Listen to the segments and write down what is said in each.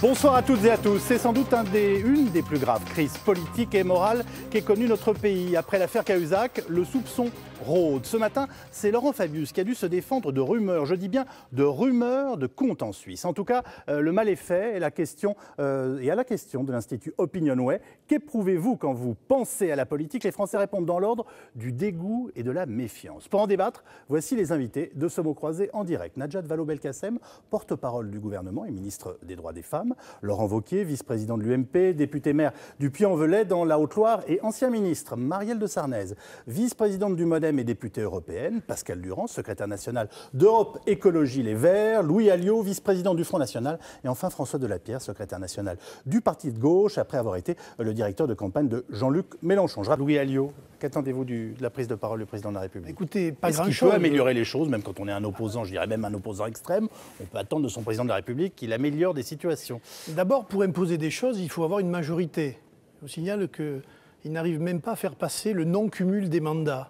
Bonsoir à toutes et à tous. C'est sans doute une des plus graves crises politiques et morales qu'ait connue notre pays. Après l'affaire Cahuzac, le soupçon rôde. Ce matin, c'est Laurent Fabius qui a dû se défendre de rumeurs, je dis bien de rumeurs de comptes en Suisse. En tout cas, le mal est fait et à la question de l'Institut Opinionway, qu'éprouvez-vous quand vous pensez à la politique? Les Français répondent dans l'ordre du dégoût et de la méfiance. Pour en débattre, voici les invités de ce mot croisé en direct. Najat Vallaud-Belkacem, porte-parole du gouvernement et ministre des Droits des Femmes. Laurent Wauquiez, vice-président de l'UMP, député-maire du Puy-en-Velay dans la Haute-Loire et ancien ministre. Marielle de Sarnez, vice-présidente du MoDem et députée européenne. Pascal Durand, secrétaire national d'Europe Écologie Les Verts. Louis Alliot, vice-président du Front National. Et enfin François Delapierre, secrétaire national du Parti de gauche, après avoir été le directeur de campagne de Jean-Luc Mélenchon. Louis Alliot, qu'attendez-vous de la prise de parole du président de la République? Écoutez, pas grand-chose. Est-ce qu'il peut améliorer les choses, même quand on est un opposant, je dirais même un opposant extrême? On peut attendre de son président de la République qu'il améliore des situations. D'abord, pour imposer des choses, il faut avoir une majorité. Je vous signale qu'il n'arrive même pas à faire passer le non-cumul des mandats.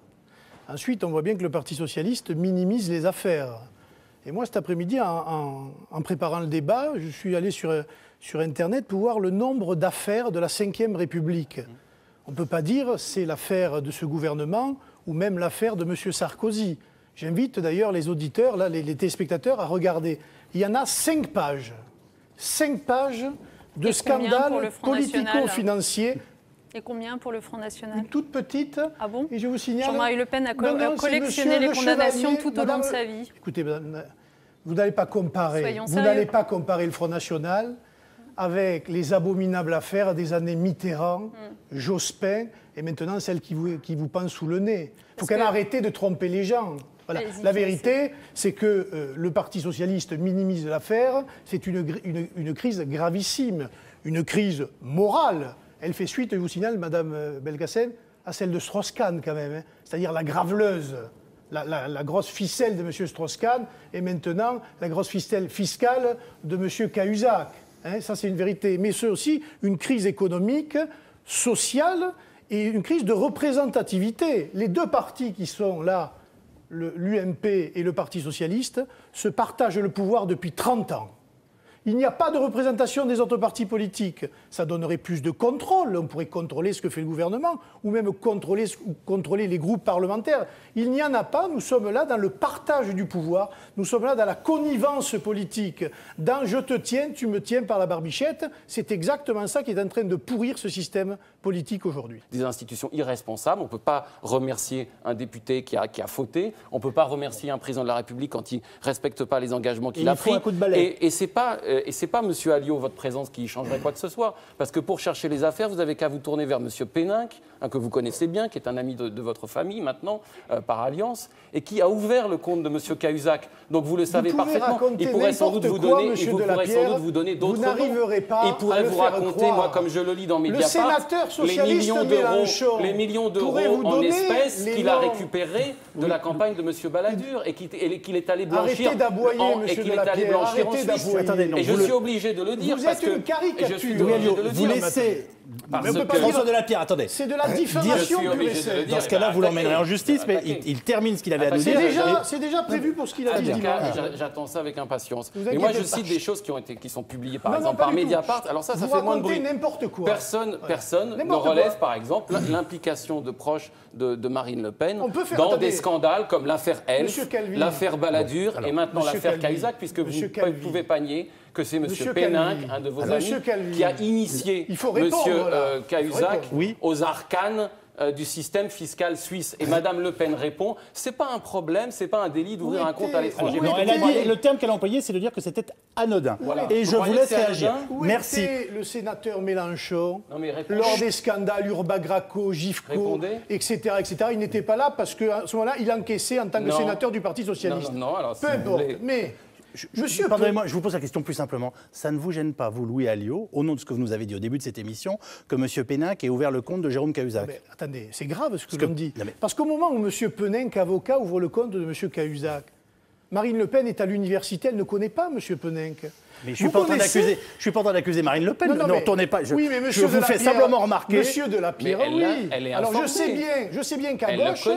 Ensuite, on voit bien que le Parti socialiste minimise les affaires. Et moi, cet après-midi, en préparant le débat, je suis allé sur Internet pour voir le nombre d'affaires de la Ve République. On ne peut pas dire c'est l'affaire de ce gouvernement ou même l'affaire de M. Sarkozy. J'invite d'ailleurs les auditeurs, là, les téléspectateurs à regarder. Il y en a 5 pages. 5 pages de scandales politico-financiers. Et combien pour le Front National? Une toute petite. Ah bon? Et je vous signale... Jean-Marie Le Pen a collectionné les condamnations tout au long de sa vie. Écoutez, madame, vous n'allez pas comparer. Vous n'allez pas comparer le Front National avec les abominables affaires des années Mitterrand, Jospin, et maintenant celles qui vous pensent sous le nez. Il faut qu'elle arrête de tromper les gens. Voilà. La vérité, c'est que le Parti socialiste minimise l'affaire. C'est une crise gravissime, une crise morale. Elle fait suite, je vous signale, Madame Belkacem, à celle de Strauss-Kahn quand même, hein. C'est-à-dire la graveleuse, la grosse ficelle de M. Strauss-Kahn, et maintenant la grosse ficelle fiscale de M. Cahuzac. Hein, ça, c'est une vérité. Mais c'est aussi une crise économique, sociale et une crise de représentativité. Les deux partis qui sont là, l'UMP et le Parti socialiste, se partagent le pouvoir depuis 30 ans. Il n'y a pas de représentation des autres partis politiques. Ça donnerait plus de contrôle. On pourrait contrôler ce que fait le gouvernement ou même contrôler les groupes parlementaires. Il n'y en a pas. Nous sommes là dans le partage du pouvoir. Nous sommes là dans la connivence politique. Dans « je te tiens, tu me tiens par la barbichette ». C'est exactement ça qui est en train de pourrir ce système politique aujourd'hui. Des institutions irresponsables. On ne peut pas remercier un député qui a fauté. On ne peut pas remercier un président de la République quand il ne respecte pas les engagements qu'il a pris. Un coup de balai. Et c'est pas... Et ce n'est pas M. Alliot, votre présence, qui changerait quoi que ce soit. Parce que pour chercher les affaires, vous n'avez qu'à vous tourner vers M. Péninck, que vous connaissez bien, qui est un ami de votre famille maintenant, par alliance, et qui a ouvert le compte de M. Cahuzac. Donc vous le savez parfaitement. Il pourrait sans doute vous donner, d'autres noms. Il pourrait vous raconter, moi, comme je le lis dans Mediapart, les millions d'euros en espèces qu'il a récupérés de la campagne de M. Balladur et qu'il est allé blanchir. Arrêtez d'aboyer, M. Delapierre. Attendez, non, je suis obligé de le dire parce que... Vous êtes une caricature. Vous laissez... François Delapierre, attendez. C'est de la diffamation. Dans ce cas-là, vous l'emmènerez en justice, mais il termine ce qu'il avait à nous dire. C'est déjà prévu pour ce qu'il a dit. J'attends ça avec impatience. Et moi, je cite des choses qui sont publiées, par exemple, par Mediapart. Alors ça fait moins de bruit. N'importe quoi. Personne ne relève, par exemple, l'implication de proches de Marine Le Pen dans des scandales comme l'affaire Elf, l'affaire Balladur et maintenant l'affaire Cahuzac, puisque vous ne pouvez pas nier que c'est M. Péninck, un de vos amis, qui a initié M. Cahuzac aux arcanes du système fiscal suisse. Et Mme Le Pen répond, c'est pas un problème, c'est pas un délit d'ouvrir un compte à l'étranger. Le terme qu'elle a employé, c'est de dire que c'était anodin. Voilà. Et je vous laisse réagir. Merci. Le sénateur Mélenchon, lors des scandales Urbagraco, Gifco, etc., il n'était pas là parce qu'à ce moment-là, il encaissait en tant que sénateur du Parti socialiste. Non, alors peu importe. Mais... Pardonnez-moi, je vous pose la question plus simplement. Ça ne vous gêne pas, vous, Louis Alliot, au nom de ce que vous nous avez dit au début de cette émission, que M. Péninck ait ouvert le compte de Jérôme Cahuzac? Mais attendez, c'est grave ce que l'on dit. Parce qu'au moment où M. Péninck, avocat, ouvre le compte de M. Cahuzac, Marine Le Pen est à l'université, elle ne connaît pas M. Péninck. Mais je ne suis pas en train d'accuser Marine Le Pen. Ne retournez pas. Je vous fais simplement remarquer. Monsieur Delapierre, oui. Alors je sais bien qu'à gauche...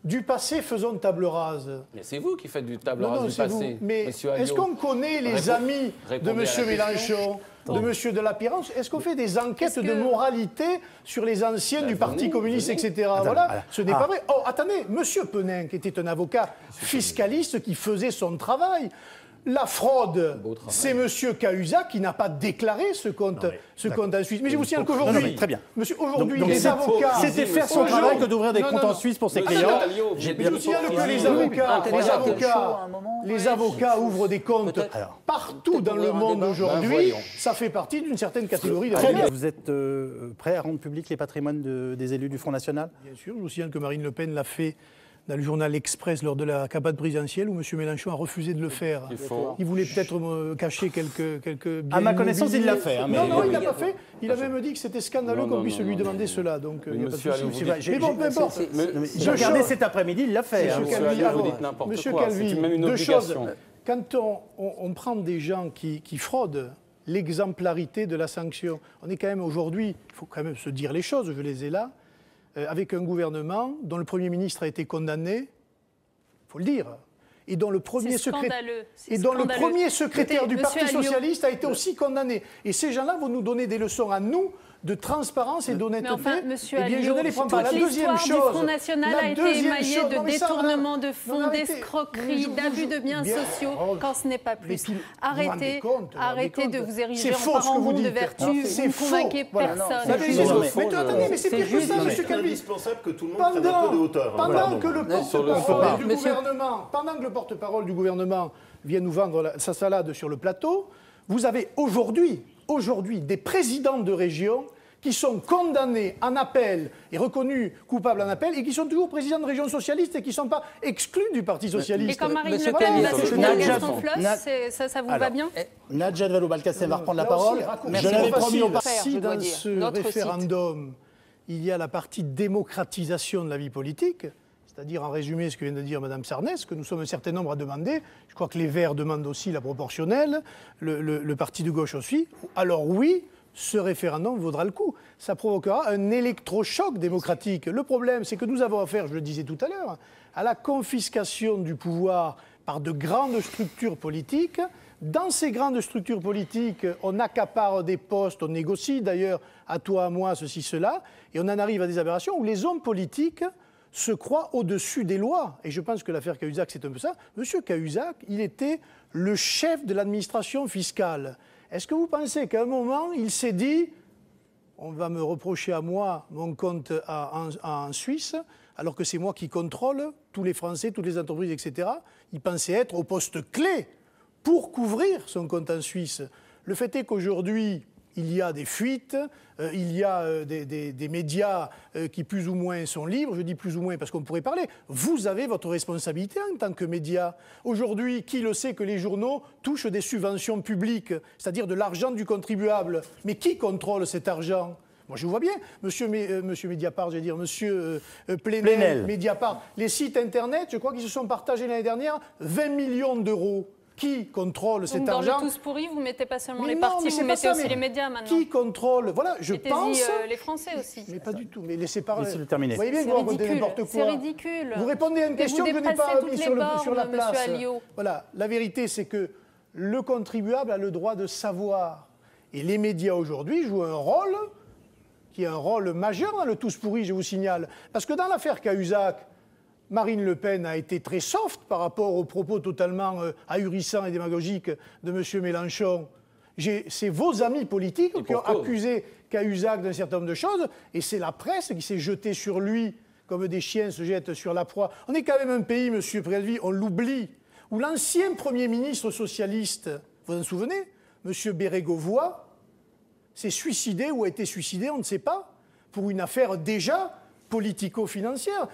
Du passé, faisons table rase. Mais c'est vous qui faites du table rase du passé. Mais est-ce qu'on connaît les amis de M. Mélenchon, de M. de Lapierre? Est-ce qu'on fait des enquêtes de moralité sur les anciens du Parti communiste, etc. Voilà, ce n'est pas vrai. Oh, attendez, M. Penin, qui était un avocat fiscaliste qui faisait son travail. La fraude, c'est M. Cahuzac qui n'a pas déclaré ce compte en Suisse. Mais je vous signale qu'aujourd'hui, aujourd'hui, les avocats... C'était faire son travail que d'ouvrir des comptes en Suisse pour ses clients. Je vous signale que les avocats ouvrent des comptes partout dans le monde aujourd'hui. Ça fait partie d'une certaine catégorie d'avocats. Vous êtes prêt à rendre public les patrimoines des élus du Front National? Bien sûr, je vous signale que Marine Le Pen l'a fait dans le journal L'Express lors de la campagne présidentielle où M. Mélenchon a refusé de le faire. Il voulait peut-être cacher quelques biens. À ma connaissance, il l'a fait. Non, il ne l'a pas fait. Il a même dit que c'était scandaleux qu'on puisse lui demander cela. Donc, il n'y a pas de souci. Mais bon, peu importe. J'ai regardé cet après-midi, il l'a fait. Monsieur Calvi, deux choses. Quand on prend des gens qui fraudent, l'exemplarité de la sanction, on est quand même aujourd'hui, il faut quand même se dire les choses, je les ai là, avec un gouvernement dont le Premier ministre a été condamné, il faut le dire, et dont le premier secrétaire du Parti socialiste a été aussi condamné. Et ces gens-là vont nous donner des leçons à nous de transparence et d'honnêteté. Enfin, monsieur Alliot, je ne les prends pas. La deuxième chose, le Front National a été émaillé de détournement de fonds, d'escroqueries, d'abus de biens sociaux, quand ce n'est pas plus. Arrêtez de vous ériger en parent de vertu, vous ne convainquez personne. Mais c'est pire que ça, monsieur Calvi. C'est indispensable que tout le monde prenne un peu de hauteur. Pendant que le porte-parole du gouvernement vient nous vendre sa salade sur le plateau, vous avez aujourd'hui des présidents de région qui sont condamnés en appel et reconnus coupables en appel et qui sont toujours présidents de région socialistes et qui ne sont pas exclus du Parti socialiste. Et comme Marine Le Pen l'a soutenir Gaston Floss, ça vous va bien? Nadja de Vallaud-Belkacem va reprendre la parole. Je l'avais promis au parti. Dans ce référendum, il y a la partie démocratisation de la vie politique, c'est-à-dire en résumé ce que vient de dire Mme Sarnez, que nous sommes un certain nombre à demander. Je crois que les Verts demandent aussi la proportionnelle, le parti de gauche aussi. Alors oui, ce référendum vaudra le coup. Ça provoquera un électrochoc démocratique. Le problème, c'est que nous avons affaire, je le disais tout à l'heure, à la confiscation du pouvoir par de grandes structures politiques. Dans ces grandes structures politiques, on accapare des postes, on négocie d'ailleurs à toi, à moi, ceci, cela, et on en arrive à des aberrations où les hommes politiques se croient au-dessus des lois. Et je pense que l'affaire Cahuzac, c'est un peu ça. Monsieur Cahuzac, il était le chef de l'administration fiscale. Est-ce que vous pensez qu'à un moment, il s'est dit « on va me reprocher à moi mon compte en Suisse, alors que c'est moi qui contrôle tous les Français, toutes les entreprises, etc. » Il pensait être au poste clé pour couvrir son compte en Suisse. Le fait est qu'aujourd'hui, il y a des fuites, il y a des médias qui plus ou moins sont libres. Je dis plus ou moins parce qu'on pourrait parler. Vous avez votre responsabilité en tant que média. Aujourd'hui, qui le sait que les journaux touchent des subventions publiques, c'est-à-dire de l'argent du contribuable. Mais qui contrôle cet argent ? Moi, je vois bien, monsieur Mediapart, j'allais dire, monsieur Plenel, Mediapart. Les sites Internet, je crois qu'ils se sont partagés l'année dernière 20 millions d'euros. Qui contrôle cet argent? Dans le tous pourri, vous ne mettez pas seulement les partis, vous mettez aussi les médias maintenant. Qui contrôle? Voilà, je pense... les Français aussi. Mais pas du tout, mais laissez parler. Laissez-le terminer. Vous voyez bien que vous racontez n'importe quoi. C'est ridicule. Vous répondez à une question que je n'ai pas mise sur la place. Alliot. Voilà, la vérité, c'est que le contribuable a le droit de savoir. Et les médias aujourd'hui jouent un rôle qui est un rôle majeur dans le tous pourri, je vous signale. Parce que dans l'affaire Cahuzac, Marine Le Pen a été très soft par rapport aux propos totalement ahurissants et démagogiques de M. Mélenchon. C'est vos amis politiques qui ont accusé Cahuzac d'un certain nombre de choses, et c'est la presse qui s'est jetée sur lui comme des chiens se jettent sur la proie. On est quand même un pays, M. Préalvi, on l'oublie, où l'ancien Premier ministre socialiste, vous vous en souvenez, M. Bérégovoy, s'est suicidé ou a été suicidé, on ne sait pas, pour une affaire déjà politico-financière.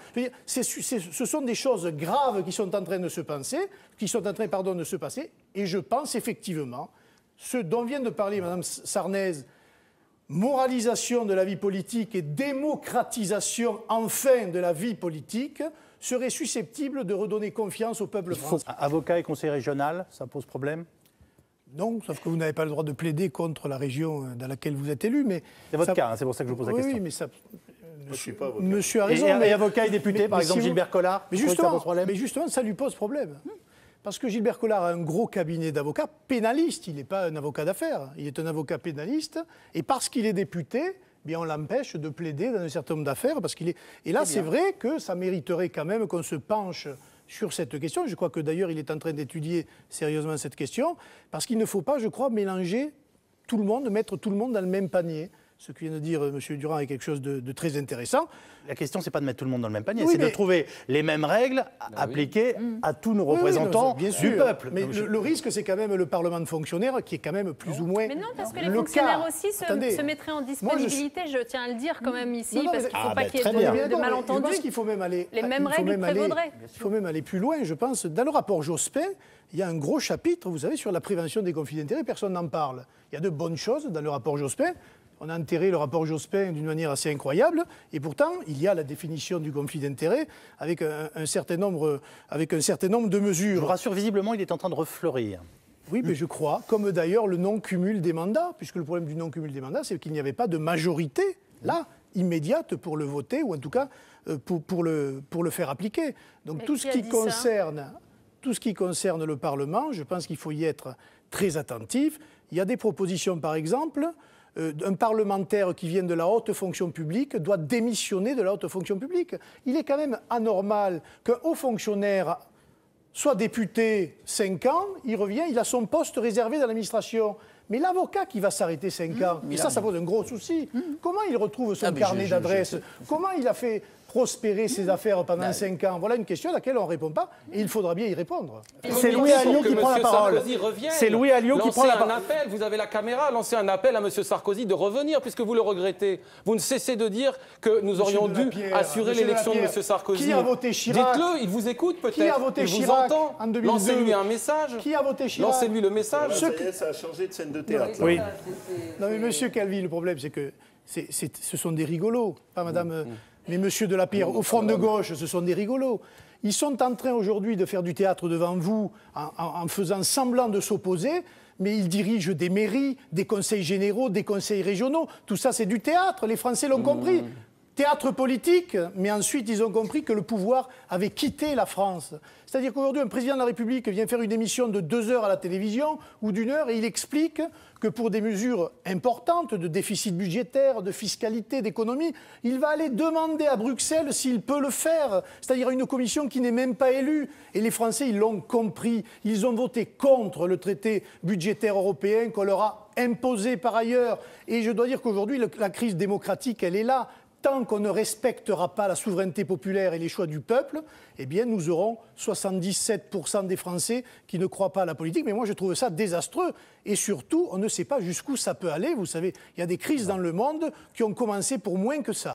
Ce sont des choses graves qui sont en train de se passer, et je pense effectivement, ce dont vient de parler Mme Sarnez, moralisation de la vie politique et démocratisation enfin de la vie politique, serait susceptible de redonner confiance au peuple français. Avocat et conseiller régional, ça pose problème? Non, sauf que vous n'avez pas le droit de plaider contre la région dans laquelle vous êtes élu. C'est votre cas, hein, c'est pour ça que je vous pose la question. Oui, mais ça... Monsieur a raison. Et avocat et député, par exemple, Gilbert Collard. Mais justement, ça lui pose problème. Parce que Gilbert Collard a un gros cabinet d'avocats pénalistes. Il n'est pas un avocat d'affaires. Il est un avocat pénaliste. Et parce qu'il est député, on l'empêche de plaider dans un certain nombre d'affaires. Et là, c'est vrai que ça mériterait quand même qu'on se penche sur cette question. Je crois que d'ailleurs, il est en train d'étudier sérieusement cette question. Parce qu'il ne faut pas, je crois, mélanger tout le monde, mettre tout le monde dans le même panier. Ce que vient de dire M. Durand est quelque chose de très intéressant. La question, ce n'est pas de mettre tout le monde dans le même panier, c'est de trouver les mêmes règles appliquées à tous nos représentants du peuple. Mais le risque, c'est quand même le Parlement de fonctionnaires qui est quand même plus ou moins. Mais non, parce que les fonctionnaires aussi se mettraient en disponibilité, je tiens à le dire quand même ici, parce qu'il ne faut pas qu'il y ait de malentendus. Je pense qu'il faut même aller. Les mêmes règles prévaudraient. Il faut même aller plus loin, je pense. Dans le rapport Jospin, il y a un gros chapitre, vous savez, sur la prévention des conflits d'intérêts, personne n'en parle. Il y a de bonnes choses dans le rapport Jospin. On a enterré le rapport Jospin d'une manière assez incroyable, et pourtant, il y a la définition du conflit d'intérêts avec un certain nombre de mesures. Je vous rassure, visiblement, il est en train de refleurir. Oui, mais je crois, comme d'ailleurs le non-cumul des mandats, puisque le problème du non-cumul des mandats, c'est qu'il n'y avait pas de majorité, là, immédiate pour le voter, ou en tout cas pour le faire appliquer. Donc tout ce qui concerne le Parlement, je pense qu'il faut y être très attentif. Il y a des propositions, par exemple, un parlementaire qui vient de la haute fonction publique doit démissionner de la haute fonction publique. Il est quand même anormal qu'un haut fonctionnaire soit député 5 ans, il revient, il a son poste réservé dans l'administration. Mais l'avocat qui va s'arrêter 5 ans, et ça pose un gros souci. Comment il retrouve son carnet d'adresse? Comment il a fait prospérer ses affaires pendant 5 ans? Voilà une question à laquelle on ne répond pas, et il faudra bien y répondre. C'est Louis Alliot qui prend la parole. C'est Louis Alliot qui prend la parole. Vous avez la caméra, lancez un appel à M. Sarkozy de revenir, puisque vous le regretez. Vous ne cessez de dire que nous aurions dû assurer l'élection de M. Sarkozy. Qui a voté Chirac? Dites-le, il vous écoute peut-être. Qui a voté Chirac en 2002? Lancez-lui un message. Qui a voté Chirac? Lancez-lui le message. Ça a changé de scène de théâtre. Oui. Non mais Monsieur Calvi, le problème c'est que ce sont des rigolos, pas Madame... Mais Monsieur Delapierre, au front de gauche, ce sont des rigolos. Ils sont en train aujourd'hui de faire du théâtre devant vous en faisant semblant de s'opposer, mais ils dirigent des mairies, des conseils généraux, des conseils régionaux. Tout ça, c'est du théâtre, les Français l'ont compris. Théâtre politique, mais ensuite ils ont compris que le pouvoir avait quitté la France. C'est-à-dire qu'aujourd'hui, un président de la République vient faire une émission de 2 heures à la télévision ou d'1 heure et il explique que pour des mesures importantes de déficit budgétaire, de fiscalité, d'économie, il va aller demander à Bruxelles s'il peut le faire. C'est-à-dire une commission qui n'est même pas élue. Et les Français, ils l'ont compris. Ils ont voté contre le traité budgétaire européen qu'on leur a imposé par ailleurs. Et je dois dire qu'aujourd'hui, la crise démocratique, elle est là. Tant qu'on ne respectera pas la souveraineté populaire et les choix du peuple, eh bien, nous aurons 77% des Français qui ne croient pas à la politique. Mais moi, je trouve ça désastreux. Et surtout, on ne sait pas jusqu'où ça peut aller. Vous savez, il y a des crises dans le monde qui ont commencé pour moins que ça.